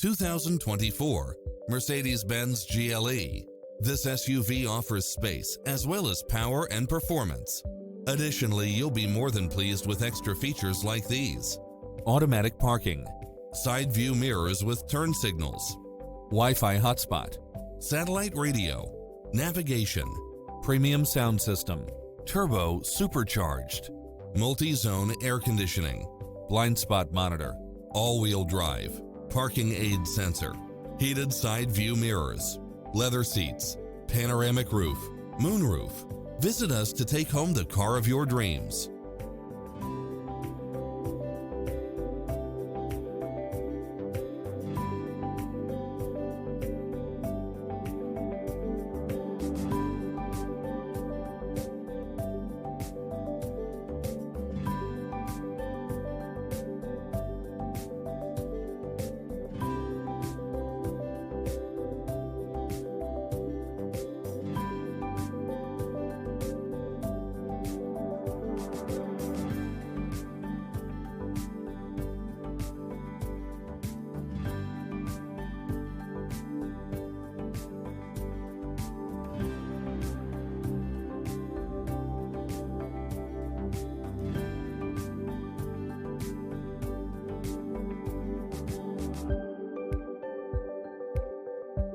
2024 Mercedes-Benz GLE. This SUV offers space as well as power and performance. Additionally, you'll be more than pleased with extra features like these: automatic parking, side view mirrors with turn signals, Wi-Fi hotspot, satellite radio, navigation, premium sound system, turbo supercharged, multi-zone air conditioning, blind spot monitor, all-wheel drive, parking aid sensor, heated side view mirrors, leather seats, panoramic roof, moonroof. Visit us to take home the car of your dreams.